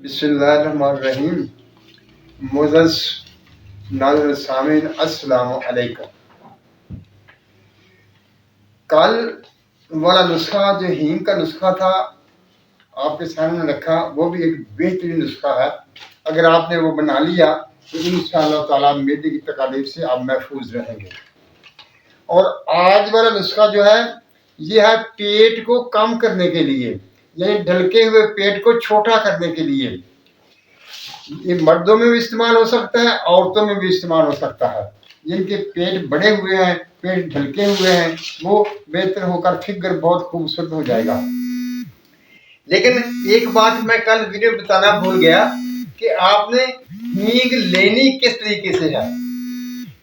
बिस्मिल्लाहिर्रहमानिर्रहीम। मुअज़्ज़ज़ नाज़िरीन सामीन, अस्सलामु अलैकुम। कल वाला नुस्खा जो हींग का नुस्खा था आपके सामने रखा, वो भी एक बेहतरीन नुस्खा है। अगर आपने वो बना लिया तो इंशाअल्लाह ताला मैदे की तकलीफ से आप महफूज रहेंगे। और आज वाला नुस्खा जो है ये है पेट को कम करने के लिए, यानी ढलके हुए पेट को छोटा करने के लिए। ये मर्दों में भी इस्तेमाल हो सकता है, औरतों में भी इस्तेमाल हो सकता है। जिनके पेट बड़े हुए हैं, पेट ढलके हुए हैं, वो बेहतर होकर फिगर बहुत खूबसूरत हो जाएगा। लेकिन एक बात मैं कल वीडियो बताना भूल गया कि आपने हींग लेनी किस तरीके से है।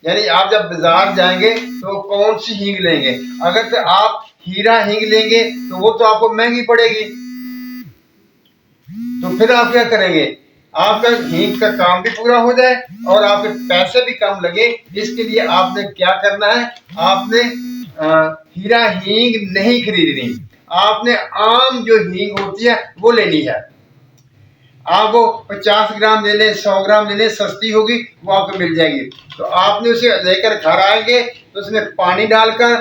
यानी आप जब बाजार जाएंगे तो कौन सी हींग लेंगे। अगर तो आप हीरा हींग लेंगे तो वो तो आपको महंगी पड़ेगी, तो फिर आप क्या करेंगे, आपका हींग का काम भी पूरा हो जाए और आपके पैसे भी कम लगे। इसके लिए आपने क्या करना है, आपने हीरा हींग नहीं खरीदनी, आपने आम जो हींग होती है वो लेनी है। आप वो 50 ग्राम ले लें, 100 ग्राम ले लें, सस्ती होगी वो आपको मिल जाएगी। तो आपने उसे लेकर घर आएंगे तो उसमें पानी डालकर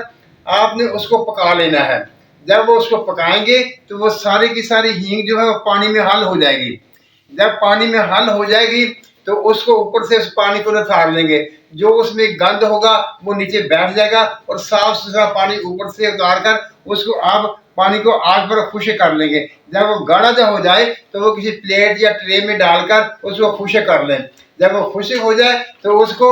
आपने उसको पका लेना है। जब वो उसको पकाएंगे तो वो सारी की सारी हींग जो है वो पानी में हल हो जाएगी। जब पानी में हल हो जाएगी तो उसको ऊपर से उस पानी को निथार लेंगे। जो उसमें गंद होगा वो नीचे बैठ जाएगा और साफ सुथरा पानी ऊपर से उतार कर उसको आप पानी को आग पर खुश कर लेंगे। जब वो गाढ़ा जब हो जाए तो वो किसी प्लेट या ट्रे में डालकर उसको खुश कर लें। जब वो खुश हो जाए तो उसको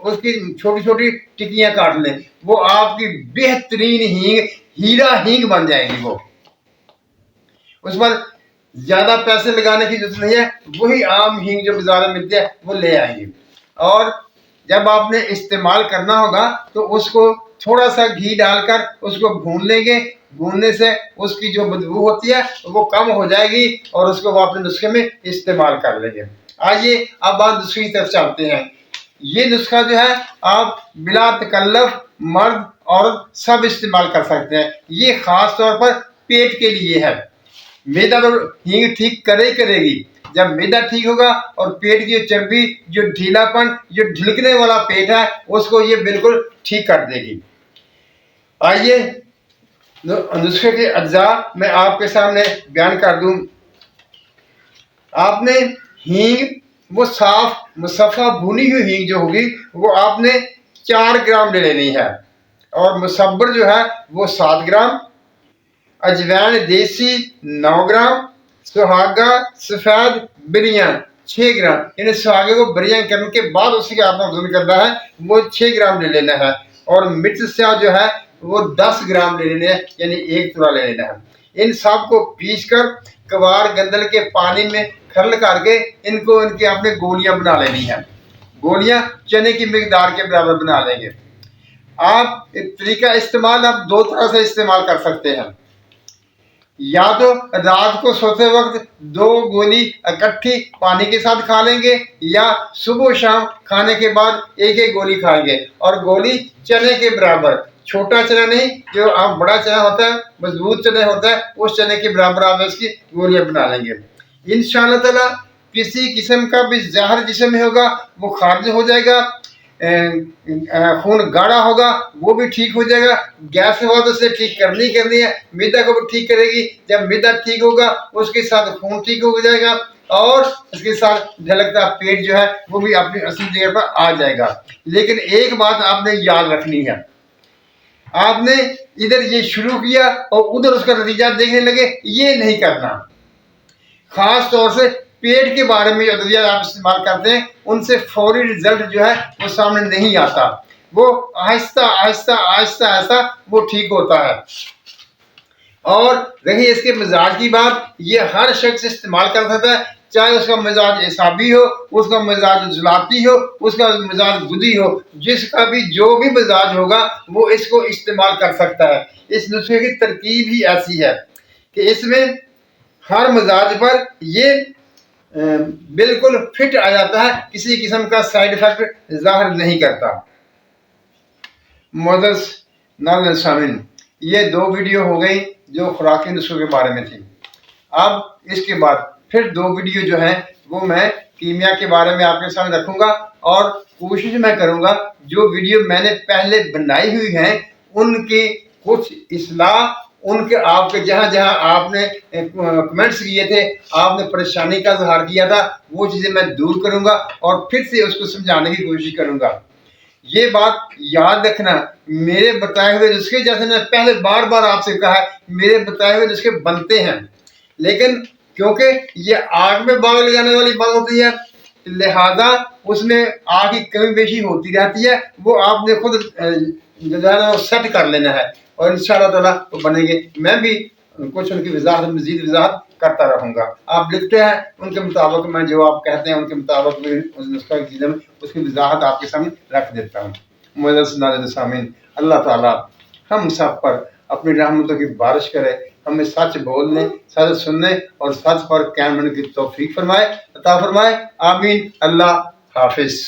उसकी छोटी छोटी टिक्कियां काट लें। वो आपकी बेहतरीन हींग, हीरा हींग बन जाएगी। वो उस पर ज्यादा पैसे लगाने की जरूरत नहीं है, वही आम हींग जो बाजार में मिलती है वो ले आएंगे। और जब आपने इस्तेमाल करना होगा तो उसको थोड़ा सा घी डालकर उसको भून लेंगे। भूनने से उसकी जो बदबू होती है वो कम हो जाएगी और उसको वो अपने नुस्खे में इस्तेमाल कर लेंगे। आइए अब आप नुस्खे की तरफ चलते हैं। ये नुस्खा जो है आप बिला तकल्लुफ मर्द औरत सब इस्तेमाल कर सकते हैं। ये खास तौर पर पेट के लिए है। मैदा तो हींग ठीक करेगी। जब मैदा ठीक होगा और पेट की चर्बी, जो ढीलापन, जो ढिलकने वाला पेट है, उसको ये बिल्कुल ठीक कर देगी। आइए नुस्खे के अज्जा मैं आपके सामने बयान कर दूं। आपने हींग वो साफ मुसफ़ा भुनी हुई हींग जो होगी वो आपने 4 ग्राम ले लेनी है। और मुसब्बर जो है वो 7 ग्राम, अजवैन देसी 9 ग्राम, सुहागा सफेद बिरियां 6 ग्राम। यानी सुहागे को बिरियां करने के बाद उसी का आपने वजन करना है, वो 6 ग्राम ले लेना है। और मिर्च स्याह जो है वो 10 ग्राम ले लेने हैं, यानी 1 तुला ले लेना है। इन सब को पीस कर कवार गंदल के पानी में खरल करके इनको इनकी आपने गोलियां बना लेनी है। गोलियां चने की मिकदार के बराबर बना लेंगे। आप तरीका इस्तेमाल आप 2 तरह से इस्तेमाल कर सकते हैं। या तो रात को सोते वक्त 2 गोली इकट्ठी पानी के साथ खा लेंगे, या सुबह शाम खाने के बाद 1 गोली खाएंगे। और गोली चने के बराबर, छोटा चना नहीं, जो आप बड़ा चना होता है, मजबूत चना होता है, उस चने के बराबर आप इसकी गोलियां बना लेंगे। इंशाअल्लाह ताला किसी किस्म का भी जहर जिस्म में होगा वो खारिज हो जाएगा। खून गाढ़ा होगा वो भी ठीक हो जाएगा। गैस हुआ तो उसे ठीक करनी है, मैदा को भी ठीक करेगी। जब मैदा ठीक होगा उसके साथ खून ठीक हो जाएगा और इसके साथ ढलकता पेट जो है वो भी अपनी असली जगह पर आ जाएगा। लेकिन एक बात आपने याद रखनी है, आपने इधर ये शुरू किया और उधर उसका नतीजा देखने लगे, ये नहीं करना। खास तौर से पेट के बारे में जो अद्वियात आप इस्तेमाल करते हैं उनसे फौरी रिजल्ट जो है वो सामने नहीं आता। वो आहिस्ता आहिस्ता आहिस्ता आहिस्ता वो ठीक होता है। और रही इसके मिजाज की बात, ये हर शख्स इस्तेमाल कर सकता है, चाहे उसका मिजाज एसाबी हो, उसका मिजाज जुलाती हो, उसका मिजाज गुदी हो, जिसका भी जो भी मिजाज होगा वो इसको इस्तेमाल कर सकता है। इस नुस्खे की तरकीब ही ऐसी है कि इसमें हर मिजाज पर ये बिल्कुल फिट आ जाता है, किसी किस्म का साइड इफेक्ट जाहिर नहीं करता। मुअज़्ज़ज़ नाज़रीन सामीन, ये 2 वीडियो हो गई जो खुराकी नुस्खों के बारे में थी। अब इसके बाद फिर 2 वीडियो जो हैं वो मैं कीमिया के बारे में आपके सामने रखूंगा, और कोशिश मैं करूंगा जो वीडियो मैंने पहले बनाई हुई हैं उनकी कुछ इस्लाह, उनके आपके जहां जहां आपने कमेंट्स किए थे, आपने परेशानी का इजहार किया था, वो चीज़ें मैं दूर करूंगा और फिर से उसको समझाने की कोशिश करूंगा। ये बात याद रखना, मेरे बताए हुए नुस्खे, जैसे मैं पहले बार बार आपसे कहा है, मेरे बताए हुए नुस्खे बनते हैं, लेकिन क्योंकि ये आग में बाग लगाने वाली बात होती है, लिहाजा उसमें आग की कमी बेशी होती रहती है, वो आपने खुद जो है ना सेट कर लेना है, और इंशाअल्लाह ताला वो बनेंगे। मैं भी कुछ उनकी वजाहत, मजीद वजाहत करता रहूँगा। आप लिखते हैं उनके मुताबिक, मैं जो आप कहते हैं उनके मुताबिक उस नुस्खा की चीज़ें उसकी वजाहत आपके सामने रख देता हूँ। मुअज़्ज़ज़ नाज़रीन सामीन, अल्लाह ताला हम सब पर अपनी रहमतों की बारिश करे, हमें सच बोलने, सच सुनने और सच पर कायम रहने की तौफीक फरमाए, अता फरमाए। आमीन। अल्लाह हाफिज़।